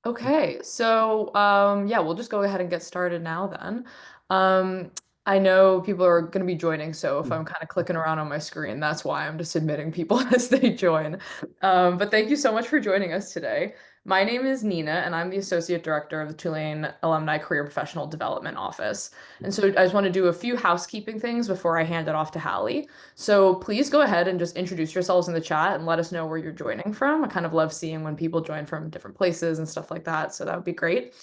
Okay, so yeah, we'll just go ahead and get started now then. Um, I know people are going to be joining, so if I'm kind of clicking around on my screen, that's why I'm just admitting people as they join. But thank you so much for joining us today. My name is Nina, and I'm the Associate Director of the Tulane Alumni Career Professional Development Office. And so I just want to do a few housekeeping things before I hand it off to Hallie. So please go ahead and just introduce yourselves in the chat and let us know where you're joining from. I kind of love seeing when people join from different places and stuff like that. So that would be great.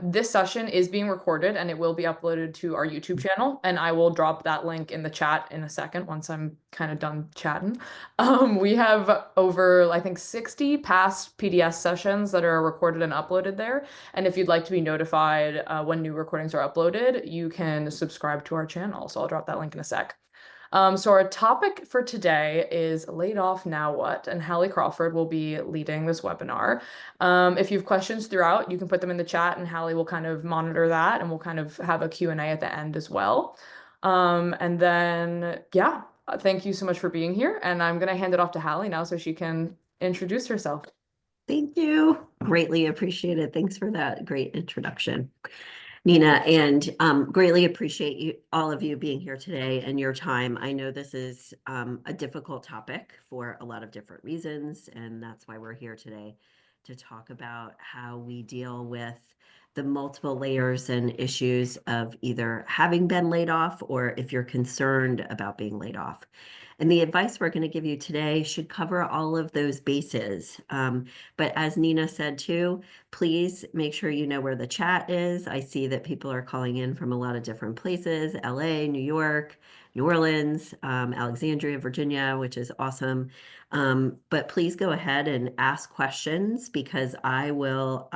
This session is being recorded and it will be uploaded to our YouTube channel. And I will drop that link in the chat in a second once I'm kind of done chatting. We have over, I think, 60 past PDS sessions that are recorded and uploaded there. And if you'd like to be notified when new recordings are uploaded, you can subscribe to our channel. So I'll drop that link in a sec. So our topic for today is laid off now what? And Hallie Crawford will be leading this webinar. If you have questions throughout, you can put them in the chat and Hallie will kind of monitor that and we'll kind of have a Q&A at the end as well. And then, yeah, thank you so much for being here. And I'm going to hand it off to Hallie now so she can introduce herself. Thank you. Greatly appreciate it. Thanks for that great introduction, Nina, and greatly appreciate you, all of you being here today and your time. I know this is a difficult topic for a lot of different reasons, and that's why we're here today to talk about how we deal with the multiple layers and issues of either having been laid off or if you're concerned about being laid off. And the advice we're going to give you today should cover all of those bases. But as Nina said too, please make sure you know where the chat is. I see that people are calling in from a lot of different places, LA, New York, New Orleans, Alexandria, Virginia, which is awesome. But please go ahead and ask questions because I will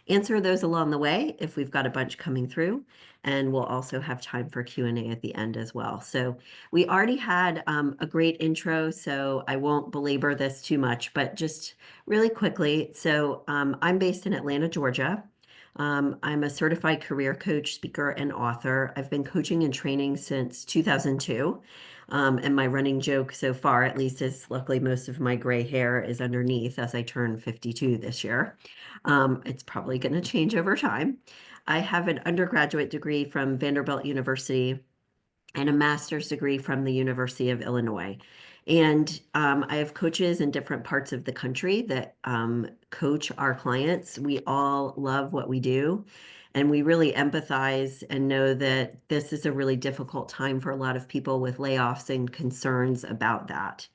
answer those along the way if we've got a bunch coming through. And we'll also have time for Q&A at the end as well. So we already had a great intro, so I won't belabor this too much, but just really quickly. So I'm based in Atlanta, Georgia. I'm a certified career coach, speaker, and author. I've been coaching and training since 2002. And my running joke so far, at least, is luckily most of my gray hair is underneath as I turn 52 this year. It's probably going to change over time. I have an undergraduate degree from Vanderbilt University and a master's degree from the University of Illinois. And I have coaches in different parts of the country that coach our clients. We all love what we do, and we really empathize and know that this is a really difficult time for a lot of people with layoffs and concerns about that.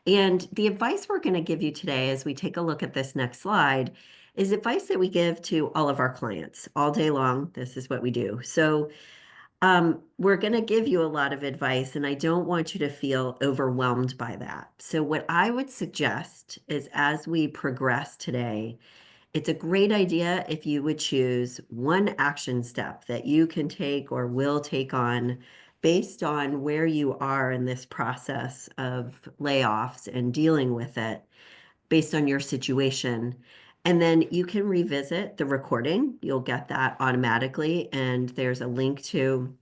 And the advice we're going to give you today as we take a look at this next slide is advice that we give to all of our clients all day long. This is what we do. So we're going to give you a lot of advice, and I don't want you to feel overwhelmed by that. So, what I would suggest is as we progress today, it's a great idea if you would choose one action step that you can take or will take on based on where you are in this process of layoffs and dealing with it based on your situation. And then you can revisit the recording. You'll get that automatically. And there's a link to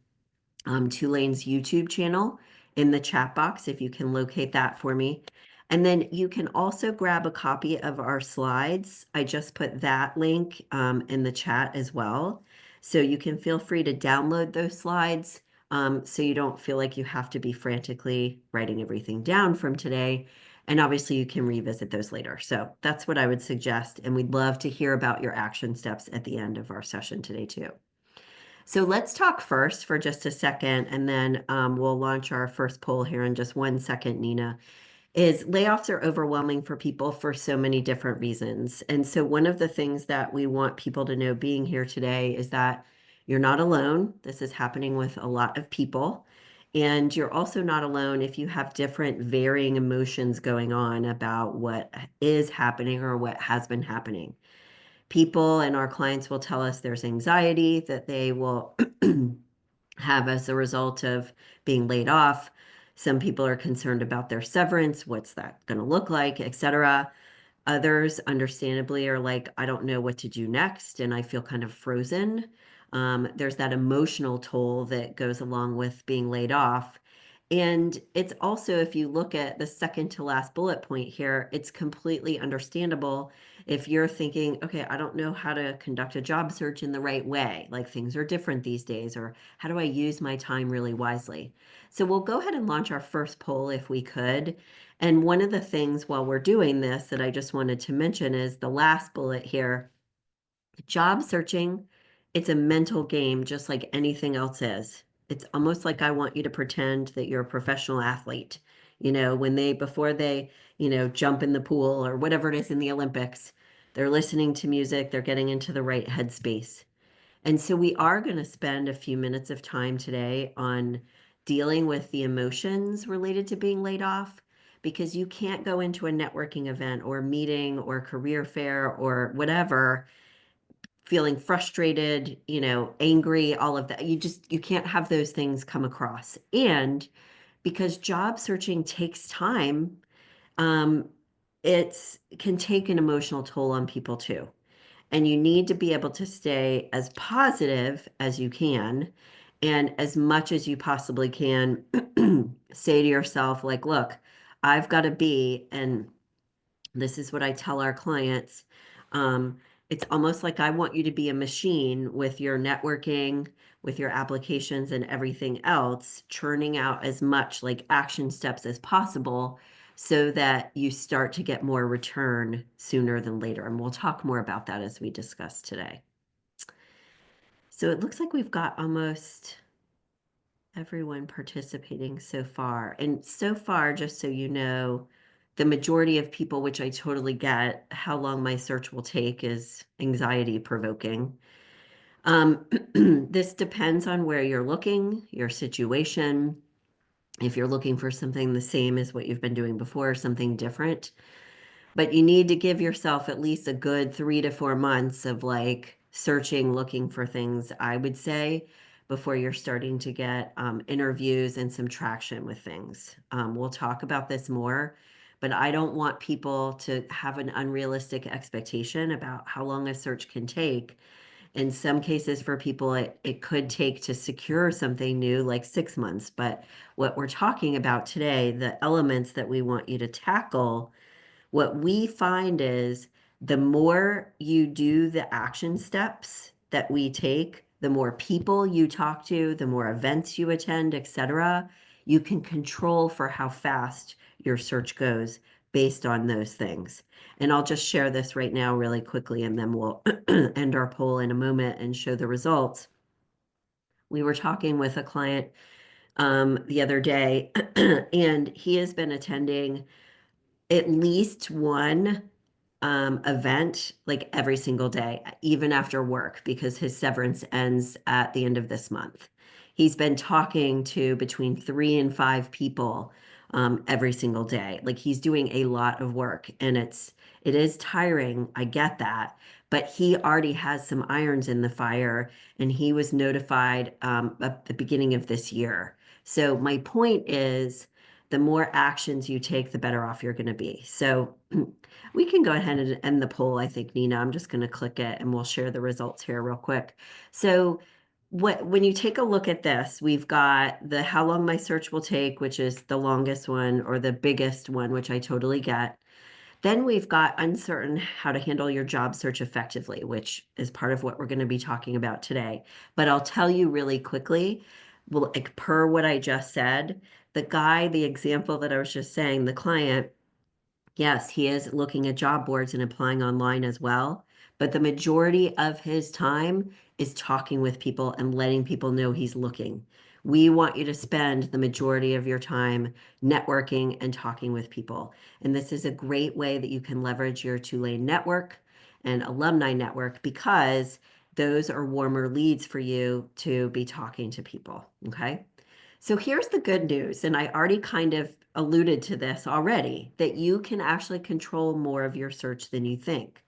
Tulane's YouTube channel in the chat box if you can locate that for me. And then you can also grab a copy of our slides. I just put that link in the chat as well. So you can feel free to download those slides so you don't feel like you have to be frantically writing everything down from today. And obviously you can revisit those later. So that's what I would suggest. And we'd love to hear about your action steps at the end of our session today too. So let's talk first for just a second, and then we'll launch our first poll here in just 1 second, Nina. Is layoffs are overwhelming for people for so many different reasons. And so one of the things that we want people to know being here today is that you're not alone. This is happening with a lot of people. And you're also not alone if you have different varying emotions going on about what is happening or what has been happening. People and our clients will tell us there's anxiety that they will have as a result of being laid off. Some people are concerned about their severance, what's that going to look like, etc. Others, understandably, are like, I don't know what to do next, and I feel kind of frozen. There's that emotional toll that goes along with being laid off. And it's also, if you look at the second to last bullet point here, it's completely understandable If you're thinking, okay, I don't know how to conduct a job search in the right way, like things are different these days, or how do I use my time really wisely? So we'll go ahead and launch our first poll if we could. And one of the things while we're doing this that I just wanted to mention is the last bullet here. Job searching, it's a mental game just like anything else is. It's almost like I want you to pretend that you're a professional athlete. When before they, jump in the pool or whatever it is in the Olympics, they're listening to music, they're getting into the right headspace. And so we are going to spend a few minutes of time today on dealing with the emotions related to being laid off because you can't go into a networking event or meeting or career fair or whatever feeling frustrated, angry, all of that. You can't have those things come across. And because job searching takes time, um, it can take an emotional toll on people too. And you need to be able to stay as positive as you can and as much as you possibly can say to yourself, like, look, I've got to be, and this is what I tell our clients. Um, it's almost like I want you to be a machine with your networking, with your applications and everything else, churning out as much like action steps as possible so that you start to get more return sooner than later. And we'll talk more about that as we discuss today. So it looks like we've got almost everyone participating so far. And so far, just so you know, the majority of people, which I totally get, how long my search will take is anxiety provoking. This depends on where you're looking, your situation. If you're looking for something the same as what you've been doing before, something different, but you need to give yourself at least a good 3 to 4 months of like searching, looking for things, I would say, before you're starting to get interviews and some traction with things. We'll talk about this more, but I don't want people to have an unrealistic expectation about how long a search can take. In some cases, for people, it could take to secure something new like 6 months. But what we're talking about today, the elements that we want you to tackle, what we find is the more you do the action steps that we take, the more people you talk to, the more events you attend, etc., you can control for how fast your search goes based on those things. And I'll just share this right now really quickly, and then we'll end our poll in a moment and show the results. We were talking with a client the other day, and he has been attending at least one event like every single day, even after work, because his severance ends at the end of this month. He's been talking to between 3 and 5 people every single day. Like he's doing a lot of work, and it is tiring. I get that, but he already has some irons in the fire, and he was notified at the beginning of this year. So my point is, the more actions you take, the better off you're going to be. So we can go ahead and end the poll, I think, Nina. I'm just going to click it and we'll share the results here real quick. So when you take a look at this, we've got the how long my search will take, which is the longest one or the biggest one, which I totally get. Then we've got uncertain how to handle your job search effectively, which is part of what we're going to be talking about today. But I'll tell you really quickly, well, like per what I just said, the example that I was just saying, the client, yes, he is looking at job boards and applying online as well, but the majority of his time is talking with people and letting people know he's looking. We want you to spend the majority of your time networking and talking with people. And this is a great way that you can leverage your Tulane network and alumni network because those are warmer leads for you to be talking to people. Okay. So here's the good news, and I already kind of alluded to this already, that you can actually control more of your search than you think.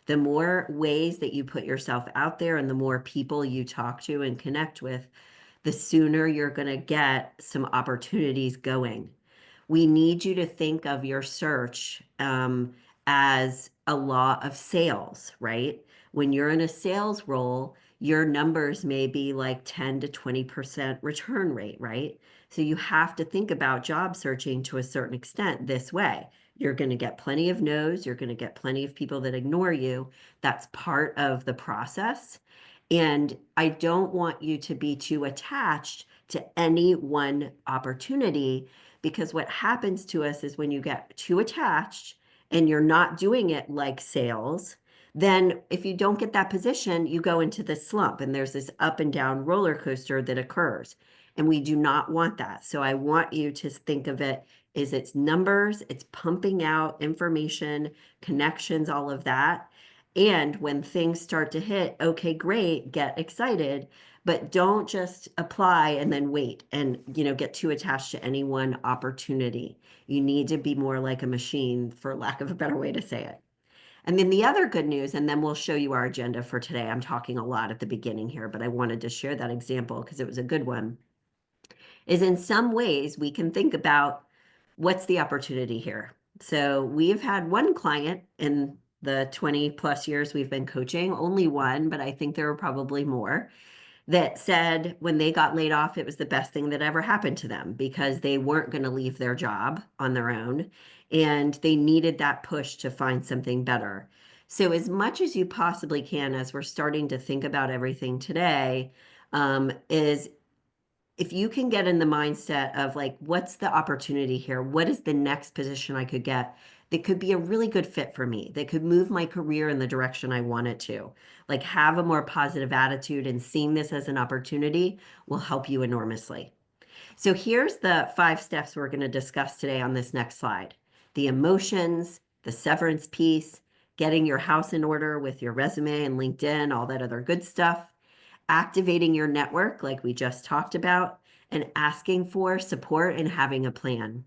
The more ways that you put yourself out there and the more people you talk to and connect with, the sooner you're going to get some opportunities going. We need you to think of your search as a law of sales, right? When you're in a sales role, your numbers may be like 10 to 20% return rate, right? So you have to think about job searching to a certain extent this way. You're going to get plenty of no's. You're going to get plenty of people that ignore you. That's part of the process. And I don't want you to be too attached to any one opportunity, because what happens to us is when you get too attached and you're not doing it like sales, then if you don't get that position, you go into this slump and there's this up and down roller coaster that occurs. And we do not want that. So I want you to think of it as it's numbers, it's pumping out information, connections, all of that. And when things start to hit, okay, great, get excited, but don't just apply and then wait and, get too attached to any one opportunity. You need to be more like a machine, for lack of a better way to say it. And then the other good news, and then we'll show you our agenda for today. I'm talking a lot at the beginning here, but I wanted to share that example because it was a good one, is in some ways we can think about what's the opportunity here. So we've had one client in the 20 plus years we've been coaching, only one, but I think there were probably more, that said when they got laid off, it was the best thing that ever happened to them because they weren't going to leave their job on their own and they needed that push to find something better. So, as much as you possibly can, as we're starting to think about everything today, is if you can get in the mindset of like, what's the opportunity here? What is the next position I could get that could be a really good fit for me, that could move my career in the direction I want it to? Like, have a more positive attitude and seeing this as an opportunity will help you enormously. So, here's the 5 steps we're going to discuss today on this next slide: the emotions, the severance piece, getting your house in order with your resume and LinkedIn, all that other good stuff, activating your network, like we just talked about, and asking for support and having a plan.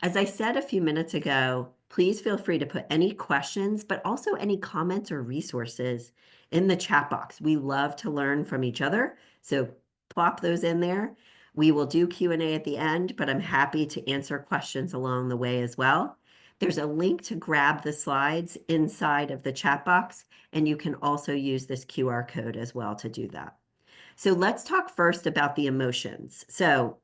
As I said a few minutes ago, please feel free to put any questions, but also any comments or resources in the chat box. We love to learn from each other, so plop those in there. We will do Q&A at the end, but I'm happy to answer questions along the way as well. There's a link to grab the slides inside of the chat box, and you can also use this QR code as well to do that. So let's talk first about the emotions. So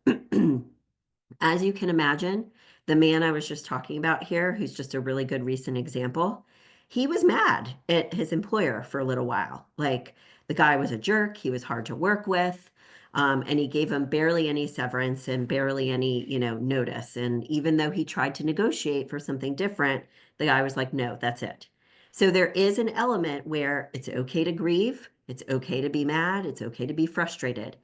as you can imagine, the man I was just talking about here, who's just a really good recent example, he was mad at his employer for a little while. Like, the guy was a jerk, he was hard to work with, and he gave him barely any severance and barely any, notice. And even though he tried to negotiate for something different, the guy was like, no, that's it. So there is an element where it's okay to grieve, it's okay to be mad, it's okay to be frustrated.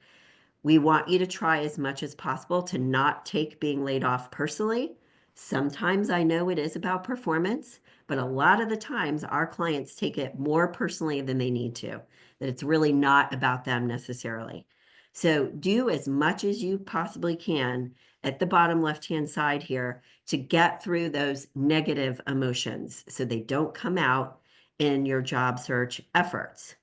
We want you to try as much as possible to not take being laid off personally. Sometimes I know it is about performance, but a lot of the times our clients take it more personally than they need to, that it's really not about them necessarily. So do as much as you possibly can at the bottom left-hand side here to get through those negative emotions so they don't come out in your job search efforts.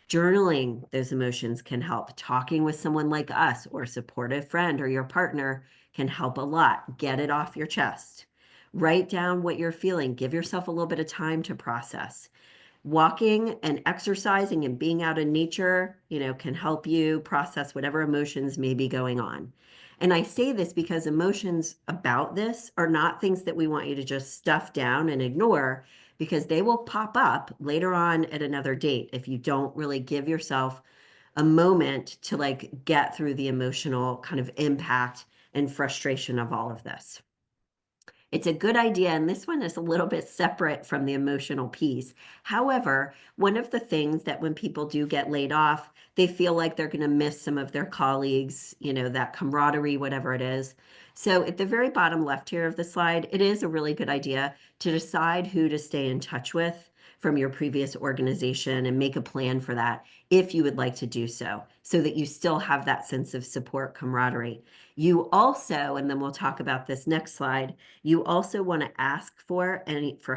Journaling those emotions can help. Talking with someone like us or a supportive friend or your partner can help a lot. Get it off your chest. Write down what you're feeling. Give yourself a little bit of time to process. Walking and exercising and being out in nature, can help you process whatever emotions may be going on. And I say this because emotions about this are not things that we want you to just stuff down and ignore, because they will pop up later on at another date if you don't really give yourself a moment to like get through the emotional kind of impact and frustration of all of this. It's a good idea, and this one is a little bit separate from the emotional piece. However, one of the things that when people do get laid off, they feel like they're going to miss some of their colleagues, that camaraderie, whatever it is. So at the very bottom left here of the slide, it is a really good idea to decide who to stay in touch with from your previous organization and make a plan for that if you would like to do so that you still have that sense of support, camaraderie. You also, and then we'll talk about this next slide, you also want to ask for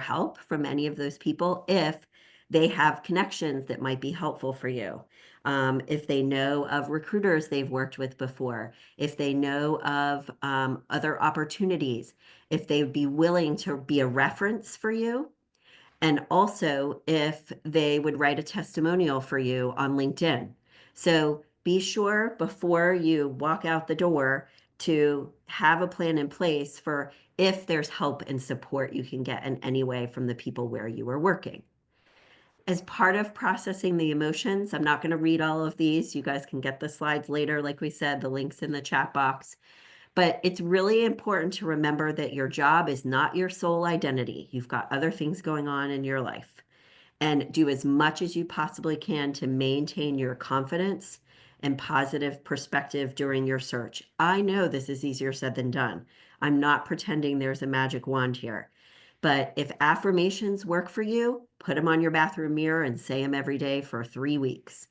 help from any of those people if they have connections that might be helpful for you. If they know of recruiters they've worked with before, if they know of other opportunities, if they would be willing to be a reference for you, and also if they would write a testimonial for you on LinkedIn. So be sure before you walk out the door to have a plan in place for if there's help and support you can get in any way from the people where you are working. As part of processing the emotions, I'm not going to read all of these. You guys can get the slides later. Like we said, the links in the chat box. But it's really important to remember that your job is not your sole identity. You've got other things going on in your life. And do as much as you possibly can to maintain your confidence and positive perspective during your search. I know this is easier said than done. I'm not pretending there's a magic wand here. But if affirmations work for you, put them on your bathroom mirror and say them every day for 3 weeks.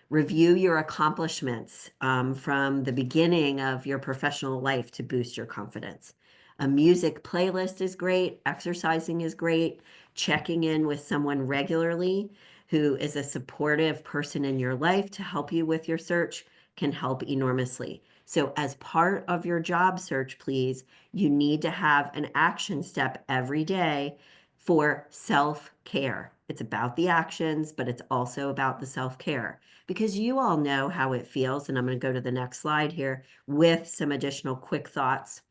Review your accomplishments from the beginning of your professional life to boost your confidence. A music playlist is great. Exercising is great. Checking in with someone regularly who is a supportive person in your life to help you with your search can help enormously. So, as part of your job search, please, you need to have an action step every day for self-care. It's about the actions, but it's also about the self-care because you all know how it feels. And I'm going to go to the next slide here with some additional quick thoughts.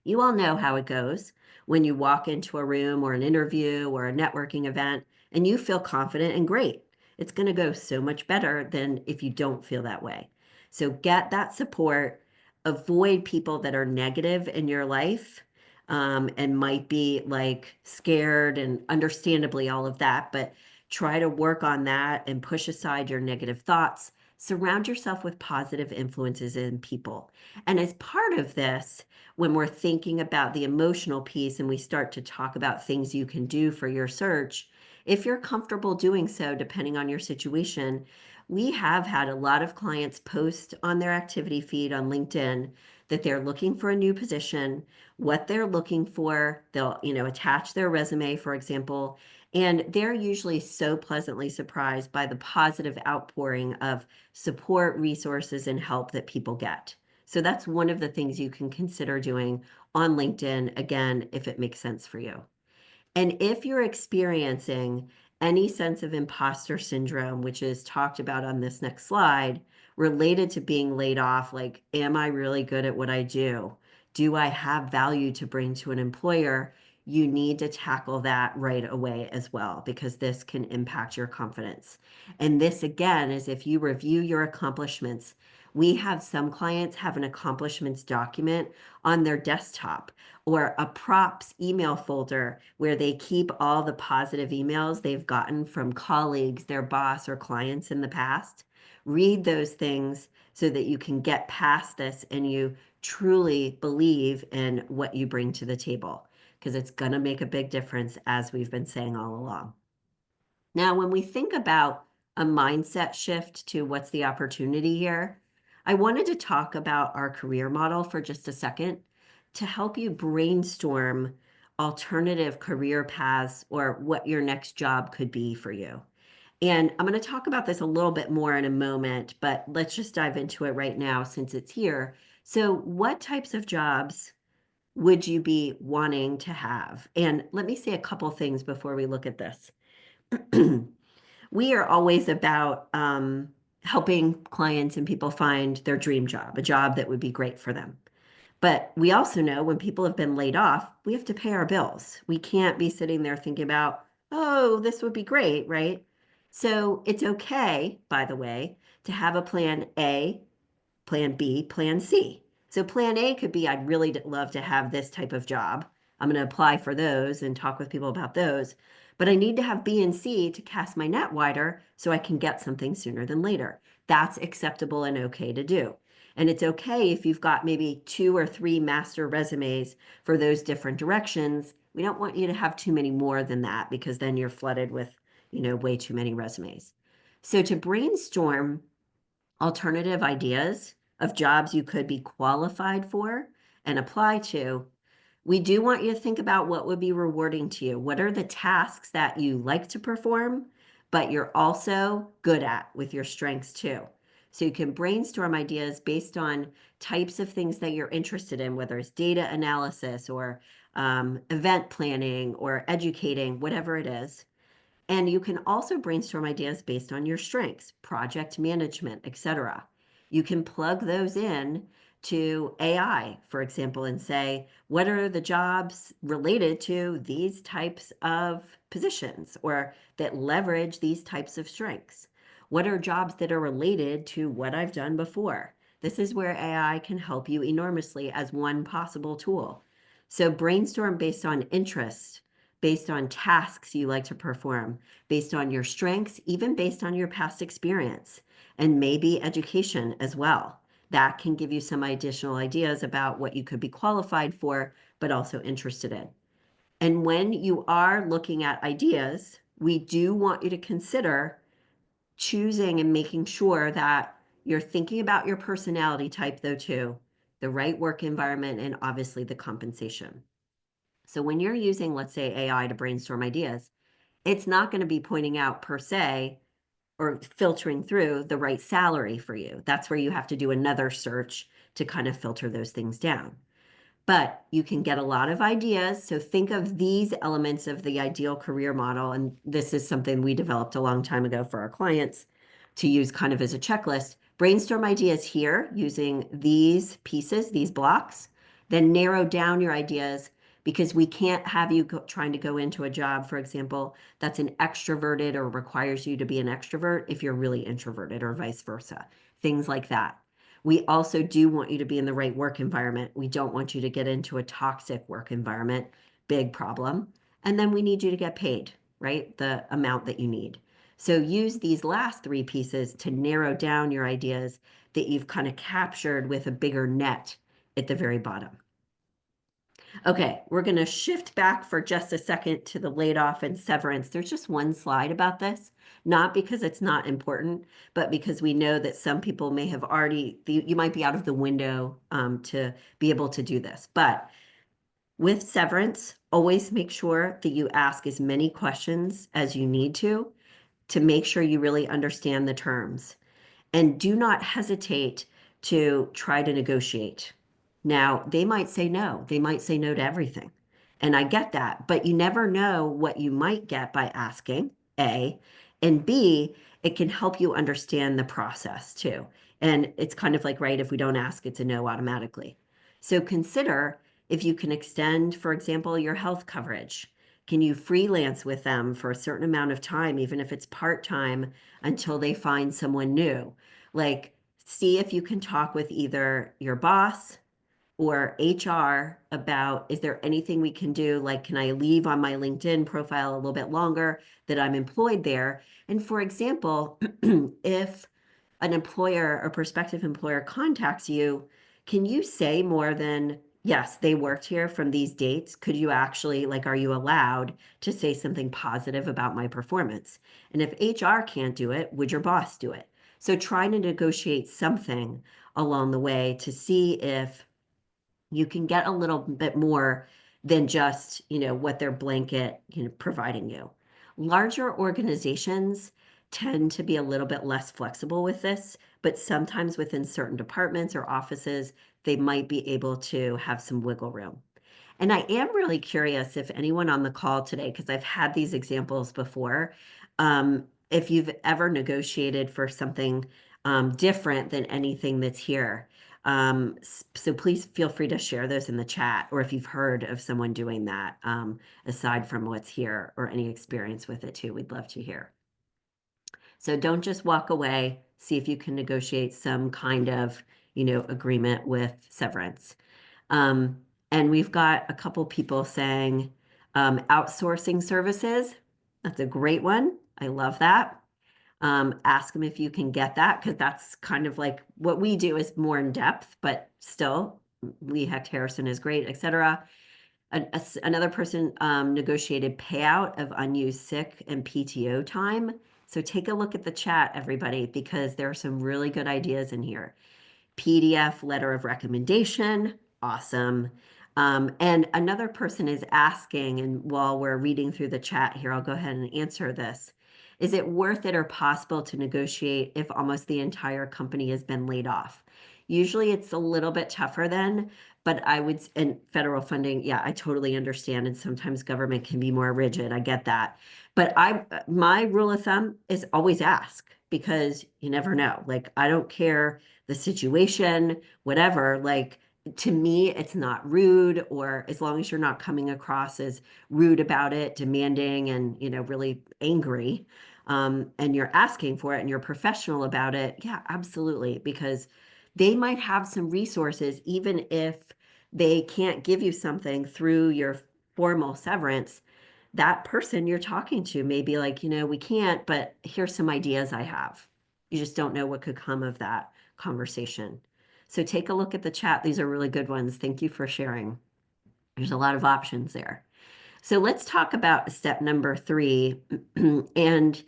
You all know how it goes when you walk into a room or an interview or a networking event and you feel confident and great. It's going to go so much better than if you don't feel that way. So get that support. Avoid people that are negative in your life and might be like scared and understandably all of that, but try to work on that and push aside your negative thoughts. Surround yourself with positive influences in people. And as part of this, when we're thinking about the emotional piece and we start to talk about things you can do for your search, if you're comfortable doing so, depending on your situation, we have had a lot of clients post on their activity feed on LinkedIn that they're looking for a new position, what they're looking for. They'll, attach their resume, for example, and they're usually so pleasantly surprised by the positive outpouring of support, resources, and help that people get. So that's one of the things you can consider doing on LinkedIn, again, if it makes sense for you. And if you're experiencing any sense of imposter syndrome, which is talked about on this next slide, related to being laid off, like, am I really good at what I do? Do I have value to bring to an employer? You need to tackle that right away as well, because this can impact your confidence. And this, again, is if you review your accomplishments. We have some clients have an accomplishments document on their desktop or a props email folder where they keep all the positive emails they've gotten from colleagues, their boss, or clients in the past. Read those things so that you can get past this and you truly believe in what you bring to the table, because it's going to make a big difference, as we've been saying all along. Now, when we think about a mindset shift to what's the opportunity here, I wanted to talk about our career model for just a second to help you brainstorm alternative career paths or what your next job could be for you. And I'm going to talk about this a little bit more in a moment, but let's just dive into it right now since it's here. So, what types of jobs would you be wanting to have? And let me say a couple things before we look at this. We are always about helping clients and people find their dream job, a job that would be great for them. But we also know when people have been laid off, we have to pay our bills. We can't be sitting there thinking about, oh, this would be great, right? So it's okay, by the way, to have a plan A, plan B, plan C. So plan A could be, I'd really love to have this type of job. I'm going to apply for those and talk with people about those. But I need to have B and C to cast my net wider so I can get something sooner than later. That's acceptable and okay to do. And it's okay if you've got maybe 2 or 3 master resumes for those different directions. We don't want you to have too many more than that because then you're flooded with, way too many resumes. So to brainstorm alternative ideas of jobs you could be qualified for and apply to, we do want you to think about what would be rewarding to you. What are the tasks that you like to perform, but you're also good at with your strengths too? So you can brainstorm ideas based on types of things that you're interested in, whether it's data analysis or event planning or educating, whatever it is. And you can also brainstorm ideas based on your strengths, project management, etc. You can plug those in to AI, for example, and say, what are the jobs related to these types of positions or that leverage these types of strengths? What are jobs that are related to what I've done before? This is where AI can help you enormously as one possible tool. So brainstorm based on interests, based on tasks you like to perform, based on your strengths, even based on your past experience, and maybe education as well. That can give you some additional ideas about what you could be qualified for, but also interested in. And when you are looking at ideas, we do want you to consider choosing and making sure that you're thinking about your personality type, though, too, the right work environment, and obviously the compensation. So when you're using, let's say, AI to brainstorm ideas, it's not going to be pointing out per se or filtering through the right salary for you. That's where you have to do another search to kind of filter those things down. But you can get a lot of ideas. So think of these elements of the ideal career model. And this is something we developed a long time ago for our clients to use kind of as a checklist. Brainstorm ideas here using these pieces, these blocks, then narrow down your ideas because we can't have you trying to go into a job, for example, that's an extroverted or requires you to be an extrovert if you're really introverted or vice versa, things like that. We also do want you to be in the right work environment. We don't want you to get into a toxic work environment, big problem. And then we need you to get paid, right? The amount that you need. So use these last three pieces to narrow down your ideas that you've kind of captured with a bigger net at the very bottom. Okay, we're going to shift back for just a second to the laid off and severance. There's just one slide about this, not because it's not important, but because we know that some people may have already, you might be out of the window to be able to do this. But with severance, always make sure that you ask as many questions as you need to make sure you really understand the terms. And do not hesitate to try to negotiate. Now, they might say no. They might say no to everything. And I get that, but you never know what you might get by asking, A, and B, it can help you understand the process too. And it's kind of like, right, if we don't ask, it's a no automatically. So consider if you can extend, for example, your health coverage. Can you freelance with them for a certain amount of time, even if it's part-time, until they find someone new? Like, see if you can talk with either your boss or HR about, is there anything we can do? Like, can I leave on my LinkedIn profile a little bit longer that I'm employed there? And for example, if an employer or prospective employer contacts you, can you say more than, yes, they worked here from these dates? Could you actually, like, are you allowed to say something positive about my performance? And if HR can't do it, would your boss do it? So trying to negotiate something along the way to see if you can get a little bit more than just, what their blanket, providing you. Larger organizations tend to be a little bit less flexible with this, but sometimes within certain departments or offices, they might be able to have some wiggle room. And I am really curious if anyone on the call today, because I've had these examples before, if you've ever negotiated for something different than anything that's here. So please feel free to share those in the chat, or if you've heard of someone doing that, aside from what's here or any experience with it too, we'd love to hear. So don't just walk away, see if you can negotiate some kind of, agreement with severance. And we've got a couple people saying outsourcing services. That's a great one. I love that. Ask them if you can get that, because that's kind of like what we do is more in depth, but still, Lee Hecht Harrison is great, etc. Another person negotiated payout of unused sick and PTO time. So take a look at the chat, everybody, because there are some really good ideas in here. PDF letter of recommendation, awesome. And another person is asking, and while we're reading through the chat here, I'll go ahead and answer this. Is it worth it or possible to negotiate if almost the entire company has been laid off? Usually it's a little bit tougher then, but and federal funding, yeah, I totally understand. And sometimes government can be more rigid. I get that. But my rule of thumb is always ask because you never know. Like, I don't care the situation, whatever. Like, to me, it's not rude, or as long as you're not coming across as rude about it, demanding and, really angry, and you're asking for it and you're professional about it. Yeah, absolutely. Because they might have some resources, even if they can't give you something through your formal severance. That person you're talking to may be like, we can't, but here's some ideas I have. You just don't know what could come of that conversation. So take a look at the chat. These are really good ones. Thank you for sharing. There's a lot of options there. So let's talk about step number 3. And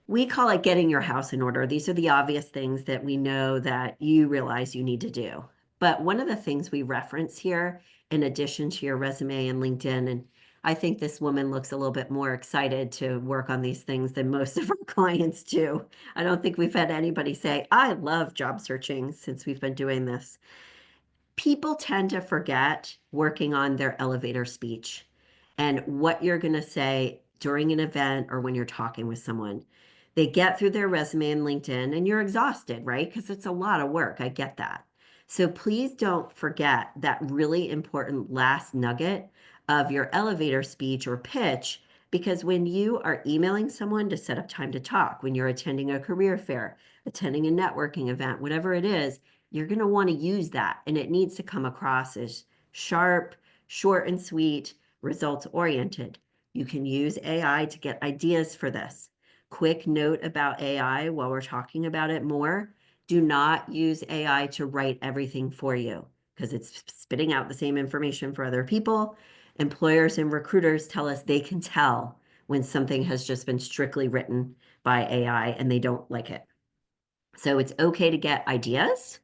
we call it getting your house in order. These are the obvious things that we know that you realize you need to do. But one of the things we reference here, in addition to your resume and LinkedIn, and I think this woman looks a little bit more excited to work on these things than most of our clients do. I don't think we've had anybody say, I love job searching since we've been doing this. People tend to forget working on their elevator speech and what you're going to say during an event or when you're talking with someone. They get through their resume and LinkedIn and you're exhausted, right? Because it's a lot of work. I get that. So please don't forget that really important last nugget of your elevator speech or pitch, because when you are emailing someone to set up time to talk, when you're attending a career fair, attending a networking event, whatever it is, you're going to want to use that. And it needs to come across as sharp, short and sweet, results oriented. You can use AI to get ideas for this. Quick note about AI while we're talking about it more. Do not use AI to write everything for you because it's spitting out the same information for other people. Employers and recruiters tell us they can tell when something has just been strictly written by AI and they don't like it. So it's okay to get ideas,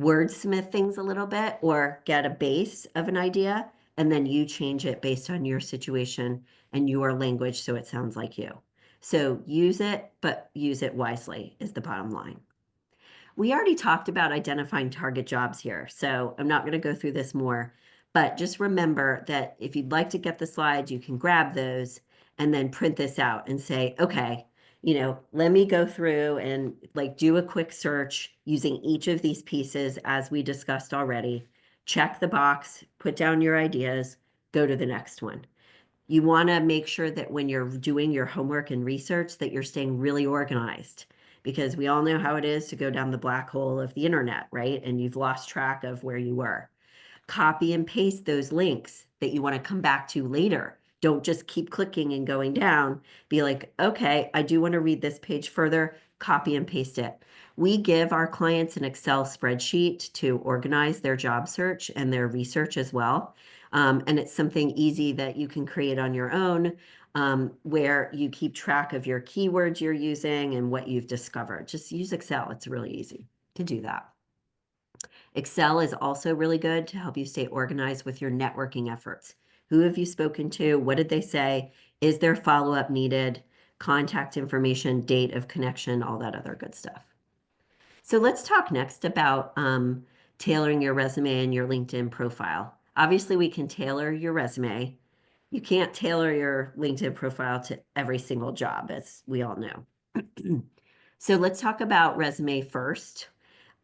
wordsmith things a little bit, or get a base of an idea, and then you change it based on your situation and your language so it sounds like you. So use it, but use it wisely is the bottom line. We already talked about identifying target jobs here, so I'm not going to go through this more, but just remember that if you'd like to get the slides, you can grab those and then print this out and say, okay, let me go through and like do a quick search using each of these pieces as we discussed already. Check the box, put down your ideas, go to the next one. You want to make sure that when you're doing your homework and research that you're staying really organized, because we all know how it is to go down the black hole of the internet, right? And you've lost track of where you were. Copy and paste those links that you want to come back to later. Don't just keep clicking and going down. Be like, okay, I do want to read this page further, copy and paste it. We give our clients an Excel spreadsheet to organize their job search and their research as well. And it's something easy that you can create on your own, where you keep track of your keywords you're using and what you've discovered. Just use Excel. It's really easy to do that. Excel is also really good to help you stay organized with your networking efforts. Who have you spoken to? What did they say? Is there follow-up needed? Contact information, date of connection, all that other good stuff. So let's talk next about tailoring your resume and your LinkedIn profile. Obviously, we can tailor your resume. You can't tailor your LinkedIn profile to every single job, as we all know. So let's talk about resume first.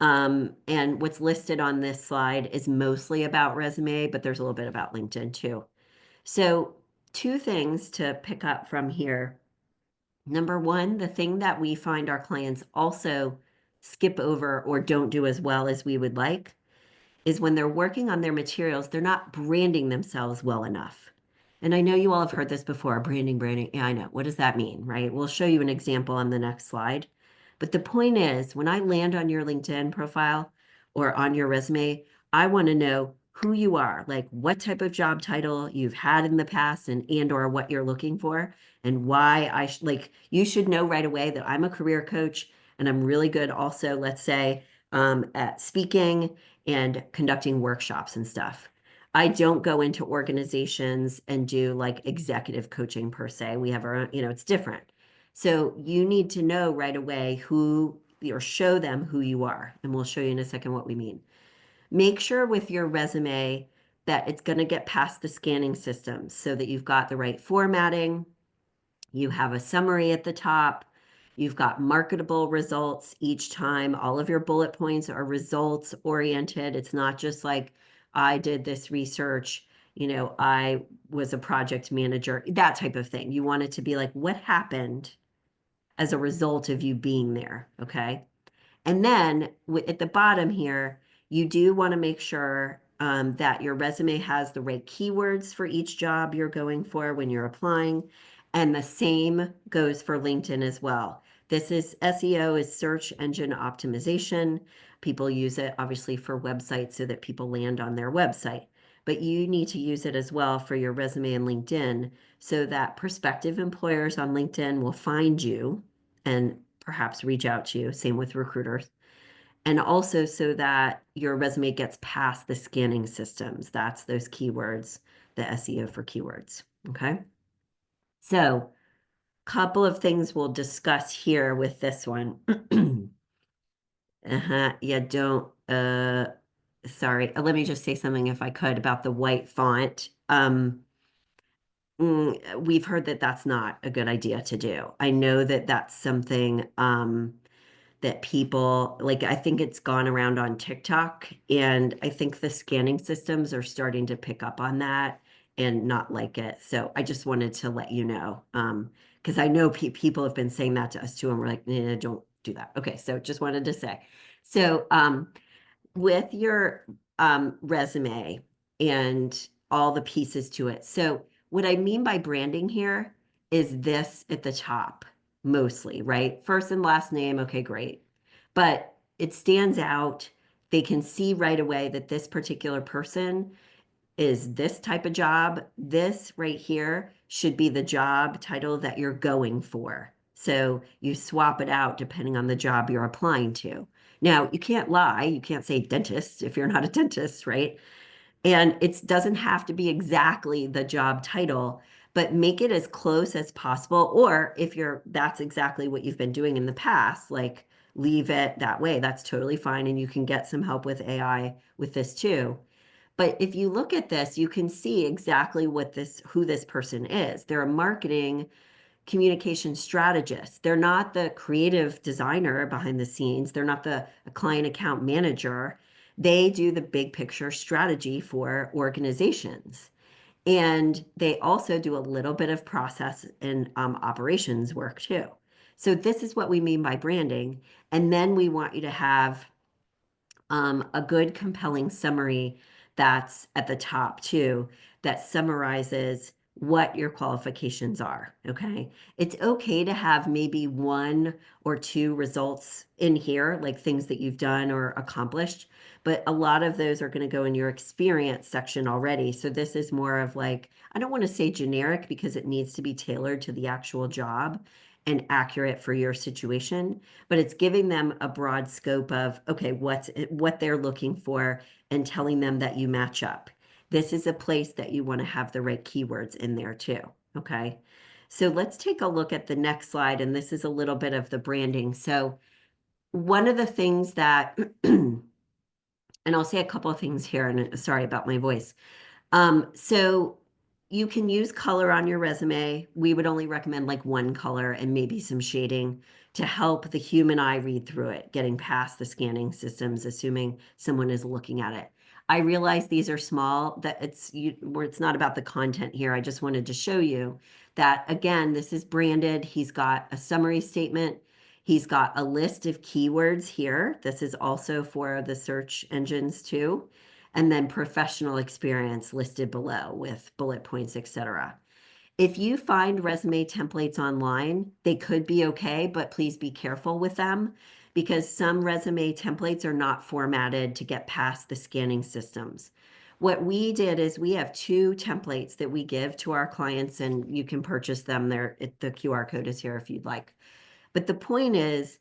And what's listed on this slide is mostly about resume, but there's a little bit about LinkedIn too. So 2 things to pick up from here. Number one, the thing that we find our clients also skip over or don't do as well as we would like is when they're working on their materials, they're not branding themselves well enough. And I know you all have heard this before, branding, branding. Yeah, I know. What does that mean, right? We'll show you an example on the next slide. But the point is, when I land on your LinkedIn profile or on your resume, I want to know who you are, like what type of job title you've had in the past and or what you're looking for and why like you should know right away that I'm a career coach and I'm really good also, let's say, at speaking and conducting workshops and stuff. I don't go into organizations and do like executive coaching per se. We have our own, it's different. So you need to know right away who, or show them who you are. And we'll show you in a second what we mean. Make sure with your resume that it's going to get past the scanning systems so that you've got the right formatting, You have a summary at the top. You've got marketable results each time. All of your bullet points are results oriented. It's not just like, I did this research, I was a project manager, that type of thing. You want it to be like, what happened as a result of you being there? Okay. And then at the bottom here, you do want to make sure that your resume has the right keywords for each job you're going for when you're applying. And the same goes for LinkedIn as well. This is SEO is search engine optimization. People use it obviously for websites so that people land on their website. But you need to use it as well for your resume and LinkedIn so that prospective employers on LinkedIn will find you and perhaps reach out to you. Same with recruiters. And also so that your resume gets past the scanning systems. That's those keywords, the SEO for keywords. Okay. So, couple of things we'll discuss here with this one. Yeah, don't, sorry. Let me just say something if I could about the white font. We've heard that that's not a good idea to do. I know that that's something that people like. I think it's gone around on TikTok, and I think the scanning systems are starting to pick up on that and not like it. So I just wanted to let you know, because I know people have been saying that to us too, and we're like, nah, don't do that. Okay, so just wanted to say. So with your resume and all the pieces to it. So what I mean by branding here is this at the top, mostly, right? First and last name, okay, great. But it stands out. They can see right away that this particular person is this type of job. This right here should be the job title that you're going for. So you swap it out depending on the job you're applying to. Now, you can't lie. You can't say dentist if you're not a dentist, right? And it doesn't have to be exactly the job title, but make it as close as possible. Or if that's exactly what you've been doing in the past, like leave it that way. That's totally fine. And you can get some help with AI with this too. But if you look at this, you can see exactly who this person is. They're a marketing communication strategist. They're not the creative designer behind the scenes. They're not the client account manager. They do the big picture strategy for organizations. And they also do a little bit of process and operations work too. So this is what we mean by branding. And then we want you to have a good, compelling summary that's at the top too, that summarizes what your qualifications are. Okay. It's okay to have maybe one or two results in here, like things that you've done or accomplished, but a lot of those are going to go in your experience section already. So this is more of like, I don't want to say generic because it needs to be tailored to the actual job and accurate for your situation, but it's giving them a broad scope of, okay, what they're looking for and telling them that you match up. This is a place that you want to have the right keywords in there too. Okay. So let's take a look at the next slide. And this is a little bit of the branding. So one of the things that, and I'll say a couple of things here, and sorry about my voice. So you can use color on your resume. We would only recommend like one color and maybe some shading to help the human eye read through it, getting past the scanning systems, assuming someone is looking at it. I realize these are small, that where it's not about the content here. I just wanted to show you that again, this is branded. He's got a summary statement. He's got a list of keywords here. This is also for the search engines too, and then professional experience listed below with bullet points, etc. If you find resume templates online, they could be okay, but please be careful with them because some resume templates are not formatted to get past the scanning systems. What we did is we have two templates that we give to our clients, and you can purchase them there. The QR code is here if you'd like. But the point is,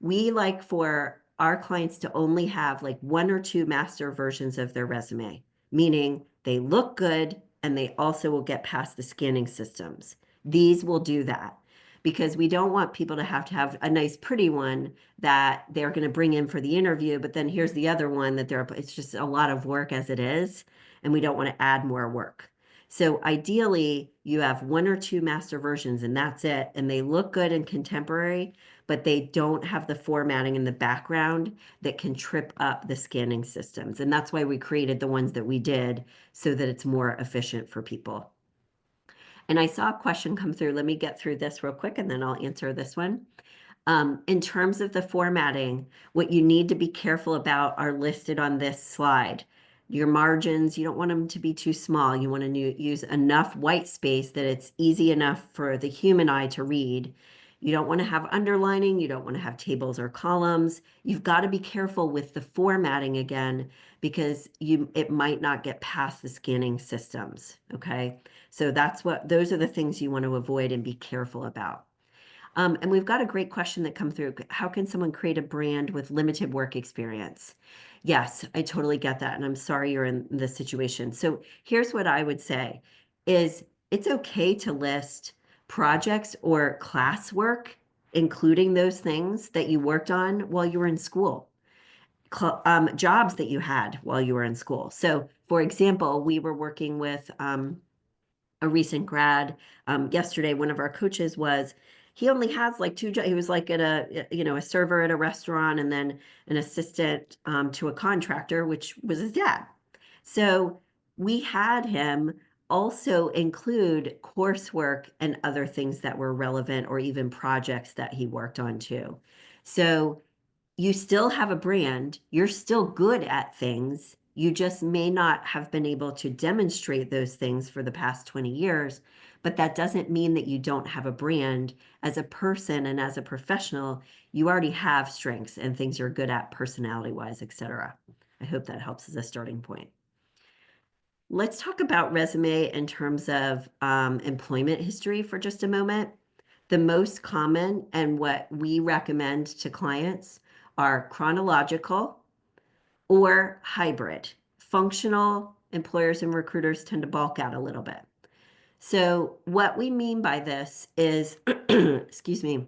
we like for our clients to only have like one or two master versions of their resume, meaning they look good and they also will get past the scanning systems. These will do that because we don't want people to have a nice, pretty one that they're going to bring in for the interview, but then here's the other one that it's just a lot of work as it is, and we don't want to add more work. So ideally, you have one or two master versions and that's it. And they look good and contemporary, but they don't have the formatting in the background that can trip up the scanning systems. And that's why we created the ones that we did so that it's more efficient for people. And I saw a question come through. Let me get through this real quick and then I'll answer this one. In terms of the formatting, what you need to be careful about are listed on this slide. Your margins, you don't want them to be too small. You want to use enough white space that it's easy enough for the human eye to read. You don't want to have underlining. You don't want to have tables or columns. You've got to be careful with the formatting again because it might not get past the scanning systems. Okay. So those are the things you want to avoid and be careful about. And we've got a great question that come through. How can someone create a brand with limited work experience? Yes, I totally get that. And I'm sorry you're in this situation. So here's what I would say is it's okay to list projects or classwork, including those things that you worked on while you were in school, jobs that you had while you were in school. So for example, we were working with a recent grad. Yesterday, one of our coaches he only has like two jobs. He was like a server at a restaurant and then an assistant to a contractor, which was his dad. So we had him also include coursework and other things that were relevant or even projects that he worked on too. So you still have a brand, you're still good at things. You just may not have been able to demonstrate those things for the past 20 years, but that doesn't mean that you don't have a brand. As a person and as a professional, you already have strengths and things you're good at personality-wise, etc. I hope that helps as a starting point. Let's talk about resume in terms of employment history for just a moment. The most common and what we recommend to clients are chronological or hybrid. Functional employers and recruiters tend to bulk out a little bit. So what we mean by this is, excuse me,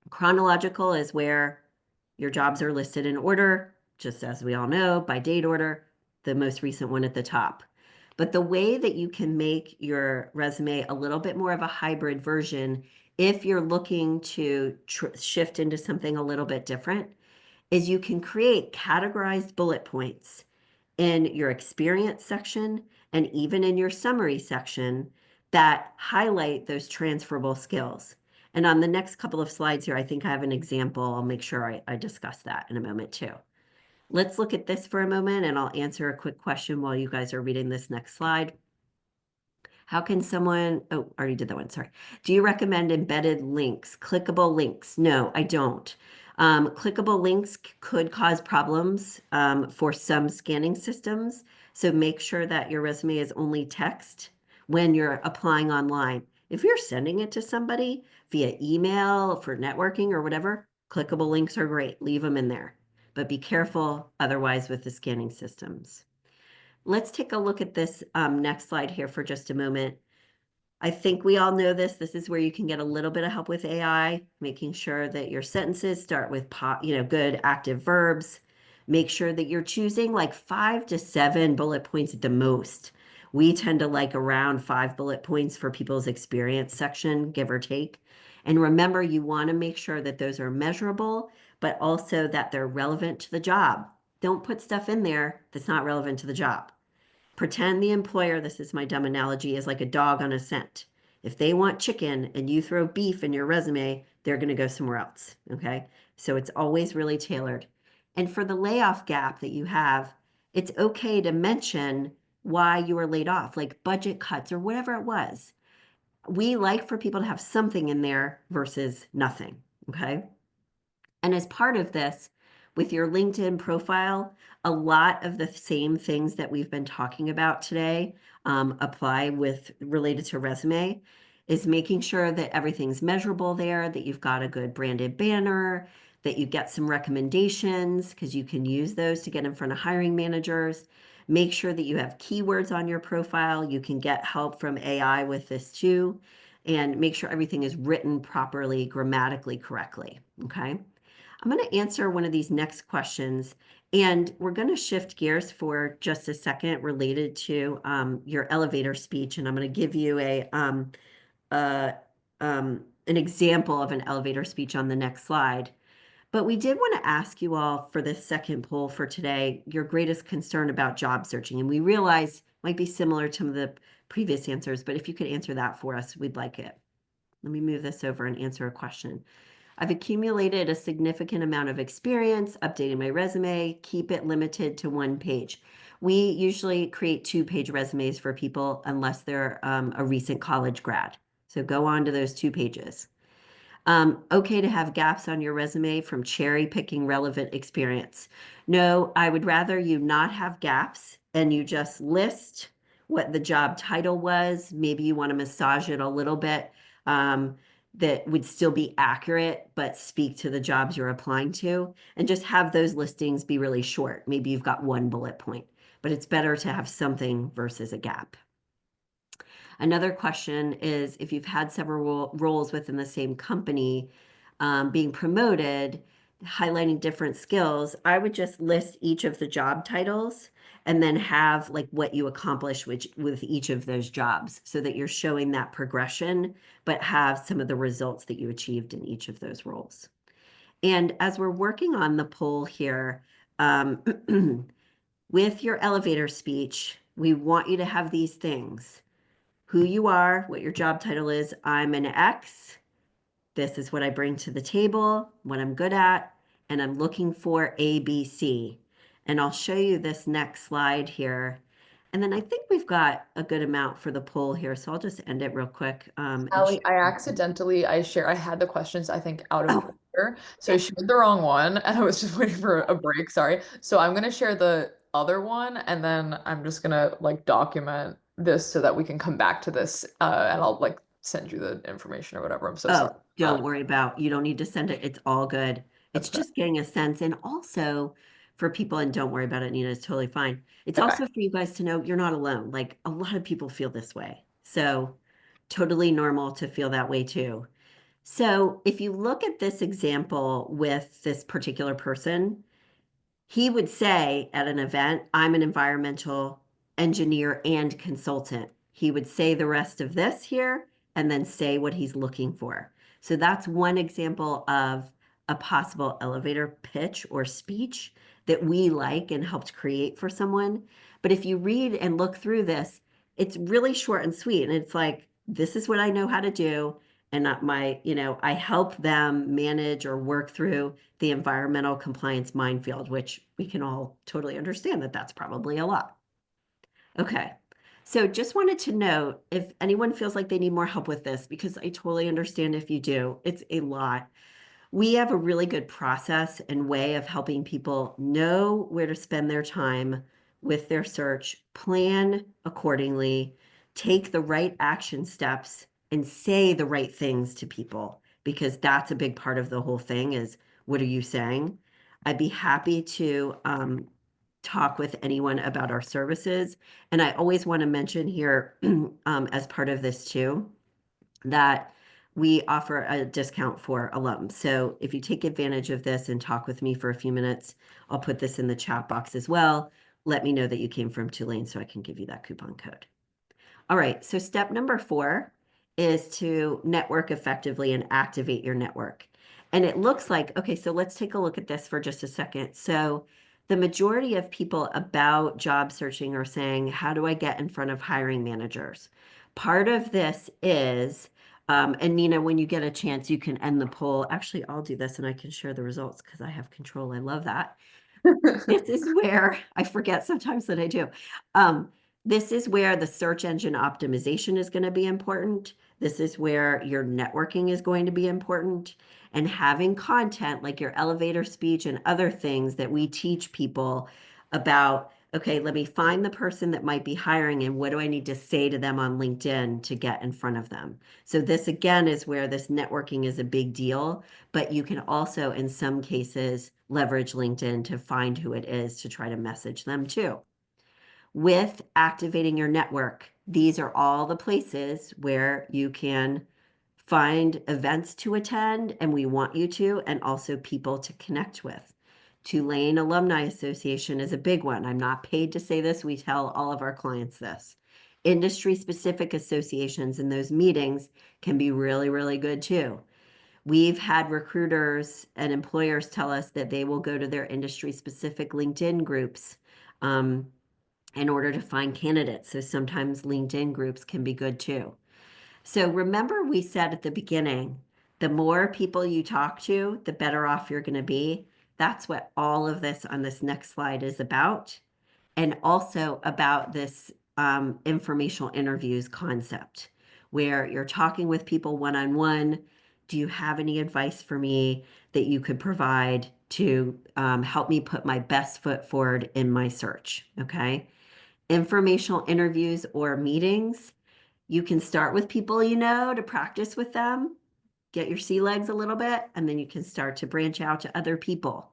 chronological is where your jobs are listed in order, just as we all know, by date order, the most recent one at the top. But the way that you can make your resume a little bit more of a hybrid version, if you're looking to shift into something a little bit different, is you can create categorized bullet points in your experience section and even in your summary section that highlight those transferable skills. And on the next couple of slides here, I think I have an example. I'll make sure I discuss that in a moment too. Let's look at this for a moment and I'll answer a quick question while you guys are reading this next slide. How can someone, oh, I already did that one, sorry. Do you recommend embedded links, clickable links? No, I don't. Clickable links could cause problems for some scanning systems. So make sure that your resume is only text when you're applying online. If you're sending it to somebody via email for networking or whatever, clickable links are great. Leave them in there. But be careful otherwise with the scanning systems. Let's take a look at this next slide here for just a moment. I think we all know this. This is where you can get a little bit of help with AI, making sure that your sentences start with good active verbs. Make sure that you're choosing like 5 to 7 bullet points at the most. We tend to like around 5 bullet points for people's experience section, give or take. And remember, you want to make sure that those are measurable, but also that they're relevant to the job. Don't put stuff in there that's not relevant to the job. Pretend the employer, this is my dumb analogy, is like a dog on a scent. If they want chicken and you throw beef in your resume, they're going to go somewhere else. Okay. So it's always really tailored. And for the layoff gap that you have, it's okay to mention why you were laid off, like budget cuts or whatever it was. We like for people to have something in there versus nothing. Okay. And as part of this, with your LinkedIn profile, a lot of the same things that we've been talking about today apply with related to resume, is making sure that everything's measurable there, that you've got a good branded banner, that you get some recommendations because you can use those to get in front of hiring managers. Make sure that you have keywords on your profile. You can get help from AI with this too. And make sure everything is written properly, grammatically correctly. Okay. I'm going to answer one of these next questions, and we're going to shift gears for just a second related to your elevator speech, and I'm going to give you uh, an example of an elevator speech on the next slide. But we did want to ask you all for this second poll for today, your greatest concern about job searching. And we realize might be similar to the previous answers, but if you could answer that for us, we'd like it. Let me move this over and answer a question. I've accumulated a significant amount of experience updating my resume, keep it limited to 1 page. We usually create 2 page resumes for people unless they're a recent college grad. So go on to those 2 pages. Okay to have gaps on your resume from cherry picking relevant experience. No, I would rather you not have gaps and you just list what the job title was. Maybe you want to massage it a little bit, that would still be accurate, but speak to the jobs you're applying to, and just have those listings be really short. Maybe you've got 1 bullet point, but it's better to have something versus a gap. Another question is if you've had several roles within the same company, being promoted, highlighting different skills, I would just list each of the job titles and then have like what you accomplish with each of those jobs so that you're showing that progression, but have some of the results that you achieved in each of those roles. And as we're working on the poll here, with your elevator speech, we want you to have these things: who you are, what your job title is. I'm an X. This is what I bring to the table, what I'm good at, and I'm looking for ABC. And I'll show you this next slide here. And then I think we've got a good amount for the poll here, so I'll just end it real quick. And Hallie, I had the questions I think out of oh, order. So I shared the wrong one and I was just waiting for a break, sorry. So I'm gonna share the other one and then I'm just gonna like document this so that we can come back to this and I'll like send you the information or whatever. I'm so sorry. oh, don't worry about, you don't need to send it. It's all good. That's It's okay. just getting a sense. And also for people, and don't worry about it, Nina, it's totally fine. It's Okay. also for you guys to know you're not alone. Like a lot of people feel this way. So totally normal to feel that way too. So if you look at this example with this particular person, he would say at an event, I'm an environmental engineer and consultant. He would say the rest of this here and then say what he's looking for. So that's one example of a possible elevator pitch or speech that we like and helped create for someone. But if you read and look through this, it's really short and sweet. And it's like, this is what I know how to do. And not my, I help them manage or work through the environmental compliance minefield, which we can all totally understand that that's probably a lot. Okay. So just wanted to note if anyone feels like they need more help with this, because I totally understand if you do, it's a lot. We have a really good process and way of helping people know where to spend their time with their search, plan accordingly, take the right action steps, and say the right things to people, because that's a big part of the whole thing is what are you saying? I'd be happy to talk with anyone about our services. And I always want to mention here as part of this too, that we offer a discount for alums. So if you take advantage of this and talk with me for a few minutes, I'll put this in the chat box as well. Let me know that you came from Tulane so I can give you that coupon code. All right, so step number 4 is to network effectively and activate your network. And it looks like, okay, so let's take a look at this for just a second. So the majority of people about job searching are saying, how do I get in front of hiring managers? Part of this is, and Nina, when you get a chance, you can end the poll. Actually, I'll do this and I can share the results because I have control. I love that. This is where I forget sometimes that I do. This is where the search engine optimization is going to be important. This is where your networking is going to be important. And having content like your elevator speech and other things that we teach people about, okay, let me find the person that might be hiring and what do I need to say to them on LinkedIn to get in front of them. So this again is where this networking is a big deal, but you can also in some cases leverage LinkedIn to find who it is to try to message them too. With activating your network, these are all the places where you can Find events to attend, and we want you to, and also people to connect with. Tulane Alumni Association is a big one. I'm not paid to say this. We tell all of our clients this. Industry-specific associations in those meetings can be really, really good too. We've had recruiters and employers tell us that they will go to their industry-specific LinkedIn groups in order to find candidates. So sometimes LinkedIn groups can be good too. So remember we said at the beginning, the more people you talk to, the better off you're going to be. That's what all of this on this next slide is about. And also about this informational interviews concept, where you're talking with people one-on-one. Do you have any advice for me that you could provide to help me put my best foot forward in my search? Okay. Informational interviews or meetings. You can start with people you know to practice with them, get your sea legs a little bit, and then you can start to branch out to other people.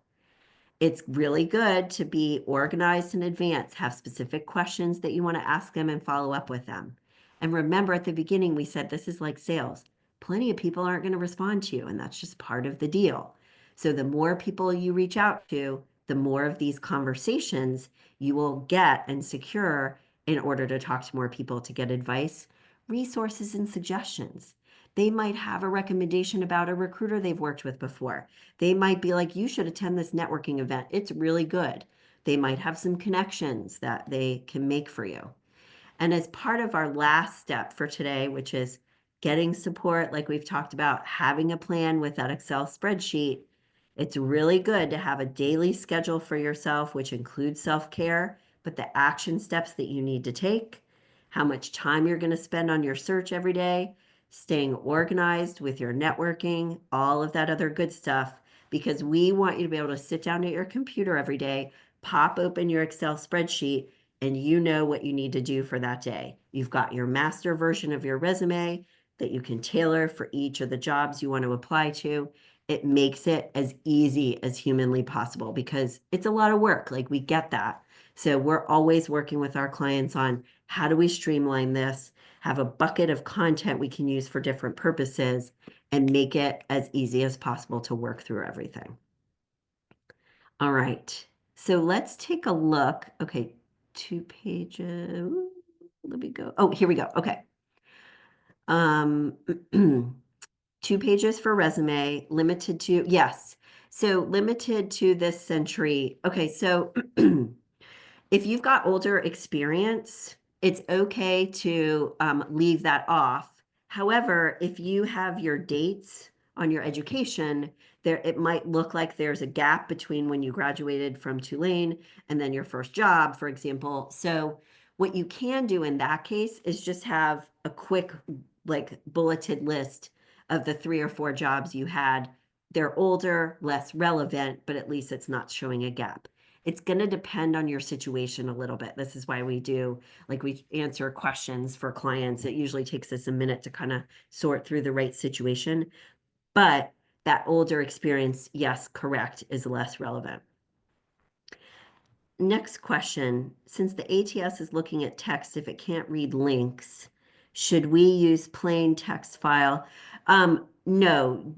It's really good to be organized in advance, have specific questions that you want to ask them and follow up with them. And remember at the beginning, we said this is like sales. Plenty of people aren't going to respond to you, and that's just part of the deal. So the more people you reach out to, the more of these conversations you will get and secure in order to talk to more people to get advice, resources, and suggestions. They might have a recommendation about a recruiter they've worked with before. They might be like, you should attend this networking event. It's really good. They might have some connections that they can make for you. And as part of our last step for today, which is getting support, like we've talked about, having a plan with that Excel spreadsheet, it's really good to have a daily schedule for yourself, which includes self-care, but the action steps that you need to take, how much time you're going to spend on your search every day, staying organized with your networking, all of that other good stuff, because we want you to be able to sit down at your computer every day, pop open your Excel spreadsheet, and you know what you need to do for that day. You've got your master version of your resume that you can tailor for each of the jobs you want to apply to. It makes it as easy as humanly possible because it's a lot of work. Like we get that. So we're always working with our clients on how do we streamline this, have a bucket of content we can use for different purposes, and make it as easy as possible to work through everything. All right. So let's take a look. Okay, 2 pages. Let me go. Oh, here we go. Okay. Um, 2 pages for resume, limited to, yes. So limited to this century. Okay, so if you've got older experience, it's okay to leave that off. However, if you have your dates on your education, there it might look like there's a gap between when you graduated from Tulane and then your first job, for example. So what you can do in that case is just have a quick, like, bulleted list of the 3 or 4 jobs you had. They're older, less relevant, but at least it's not showing a gap. It's going to depend on your situation a little bit. This is why we do, like, we answer questions for clients. It usually takes us a minute to kind of sort through the right situation. But that older experience, yes, correct, is less relevant. Next question. Since the ATS is looking at text, if it can't read links, should we use plain text file? No,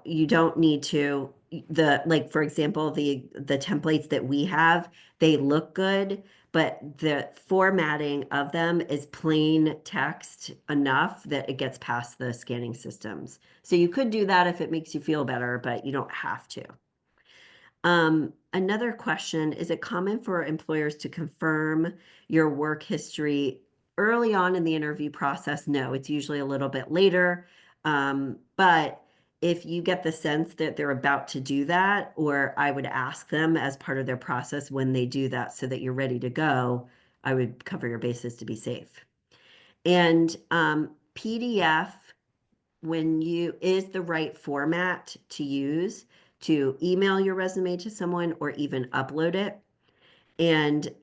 you don't need to. Like, for example, the templates that we have, they look good, but the formatting of them is plain text enough that it gets past the scanning systems. So you could do that if it makes you feel better, but you don't have to. Another question, is it common for employers to confirm your work history early on in the interview process? No, it's usually a little bit later. But if you get the sense that they're about to do that, or I would ask them as part of their process when they do that so that you're ready to go, I would cover your bases to be safe. And PDF is the right format to use to email your resume to someone or even upload it. And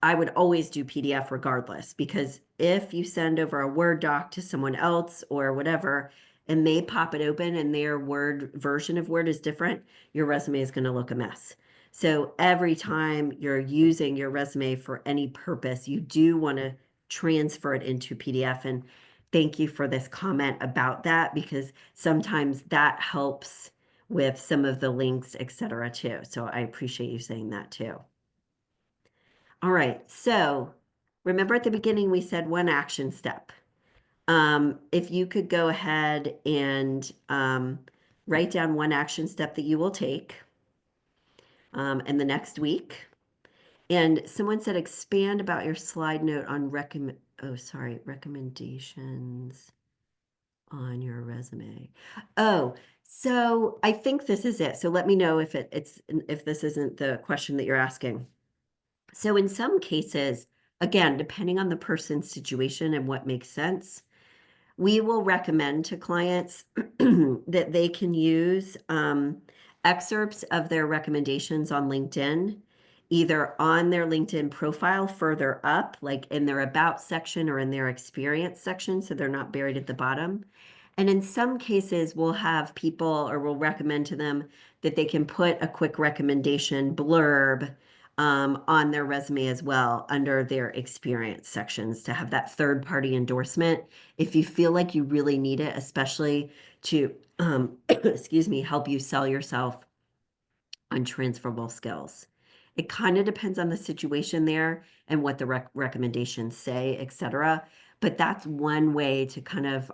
I would always do PDF regardless, because if you send over a Word doc to someone else or whatever, and they pop it open and their Word version of Word is different, your resume is going to look a mess. So every time you're using your resume for any purpose, you do want to transfer it into PDF. And thank you for this comment about that because sometimes that helps with some of the links, et cetera, too. So I appreciate you saying that too. All right. So remember at the beginning, we said one action step. If you could go ahead and write down one action step that you will take in the next week. And someone said expand about your slide note on recommendations on your resume. Oh, so I think this is it. So let me know if if this isn't the question that you're asking. So in some cases, again, depending on the person's situation and what makes sense, we will recommend to clients that they can use excerpts of their recommendations on LinkedIn, either on their LinkedIn profile further up, like in their About section or in their Experience section, so they're not buried at the bottom. And in some cases, we'll have people or we'll recommend to them that they can put a quick recommendation blurb on their resume as well under their experience sections to have that third party endorsement if you feel like you really need it, especially to, excuse me, help you sell yourself on transferable skills. It kind of depends on the situation there and what the recommendations say, et cetera. But that's one way to kind of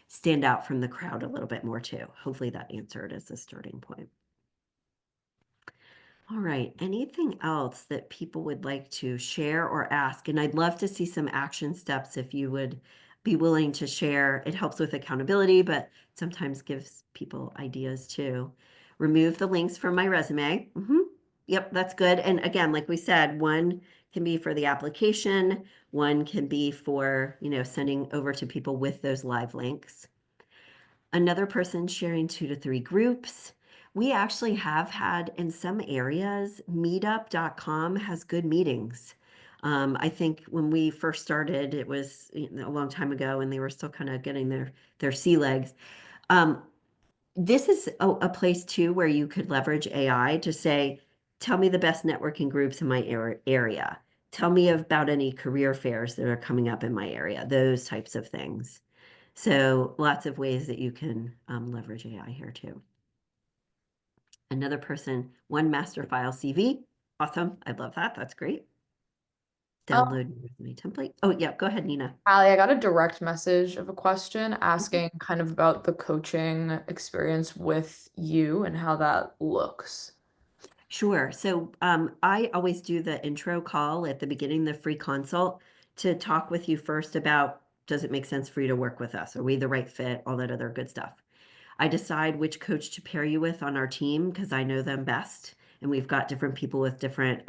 stand out from the crowd a little bit more too. Hopefully that answered as a starting point. All right, anything else that people would like to share or ask? And I'd love to see some action steps if you would be willing to share. It helps with accountability, but sometimes gives people ideas too. Remove the links from my resume. Yep, that's good. And again, like we said, one can be for the application, one can be for, sending over to people with those live links. Another person sharing 2 to 3 groups. We actually have had in some areas, meetup.com has good meetings. I think when we first started, it was a long time ago and they were still kind of getting their sea legs. Um, this is a place too where you could leverage AI to say, tell me the best networking groups in my area. Tell me about any career fairs that are coming up in my area, those types of things. So lots of ways that you can leverage AI here too. Another person, one master file CV. Awesome. I love that. That's great. Um, Download your resume template. Oh, yeah. Go ahead, Nina. Hallie, I got a direct message of a question asking kind of about the coaching experience with you and how that looks. Sure. So I always do the intro call at the beginning, the free consult, to talk with you first about does it make sense for you to work with us? Are we the right fit? All that other good stuff. I decide which coach to pair you with on our team because I know them best. And we've got different people with different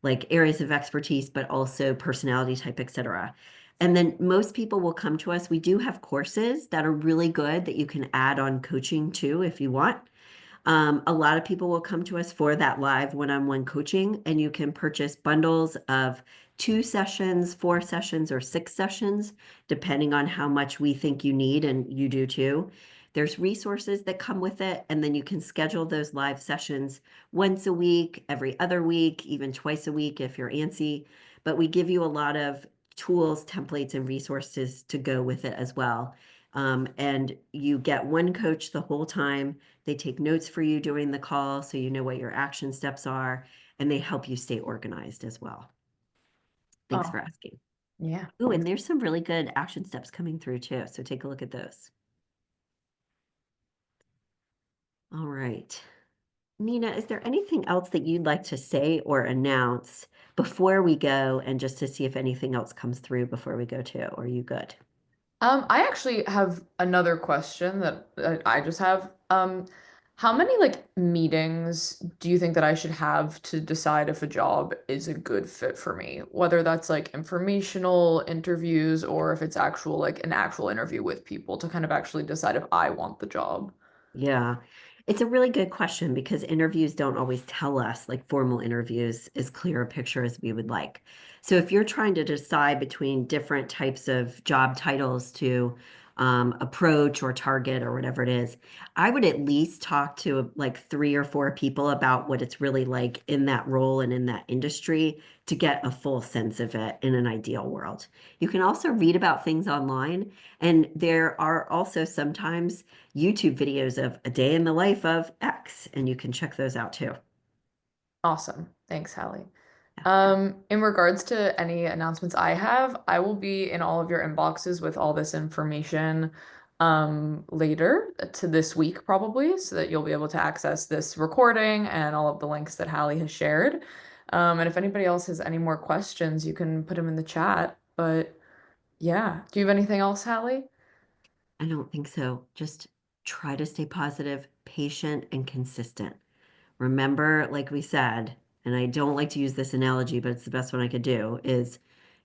like areas of expertise, but also personality type, et cetera. And then most people will come to us. We do have courses that are really good that you can add on coaching too if you want. A lot of people will come to us for that live one-on-one coaching, and you can purchase bundles of 2 sessions, 4 sessions, or 6 sessions, depending on how much we think you need, and you do too. There's resources that come with it, and then you can schedule those live sessions once a week, every other week, even twice a week if you're antsy. But we give you a lot of tools, templates, and resources to go with it as well. And you get one coach the whole time. They take notes for you during the call so you know what your action steps are, and they help you stay organized as well. Thanks Oh, for asking. yeah. Ooh, and Thanks. there's some really good action steps coming through too, so take a look at those. All right. Nina, is there anything else that you'd like to say or announce before we go and just to see if anything else comes through before we go too? Or are you good? I actually have another question that I just have. How many like meetings do you think that I should have to decide if a job is a good fit for me? Whether that's like informational interviews or if it's actual like an actual interview with people to kind of actually decide if I want the job. Yeah, it's a really good question because interviews don't always tell us, like formal interviews, as clear a picture as we would like. So if you're trying to decide between different types of job titles to approach or target or whatever it is, I would at least talk to like 3 or 4 people about what it's really like in that role and in that industry to get a full sense of it in an ideal world. You can also read about things online, and there are also sometimes YouTube videos of a day in the life of X, and you can check those out too. Awesome. Thanks, Hallie. Yeah. In regards to any announcements I have, I will be in all of your inboxes with all this information later to this week probably, so that you'll be able to access this recording and all of the links that Hallie has shared. And if anybody else has any more questions, you can put them in the chat. But yeah, do you have anything else, Hallie? I don't think so. Just try to stay positive, patient, and consistent. Remember, like we said, and I don't like to use this analogy, but it's the best one I could do, is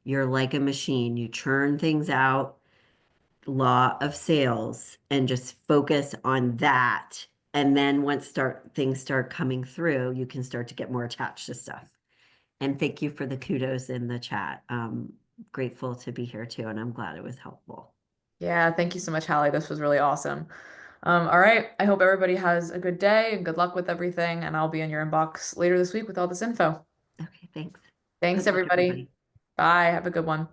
you're like a machine. You churn things out, law of sales, and just focus on that. And then once things start coming through, you can start to get more attached to stuff. And thank you for the kudos in the chat. Grateful to be here too, and I'm glad it was helpful. Yeah, thank you so much, Hallie. This was really awesome. All right. I hope everybody has a good day and good luck with everything. And I'll be in your inbox later this week with all this info. Okay, thanks. Thanks, Good luck, everybody. everybody. Bye. Have a good one.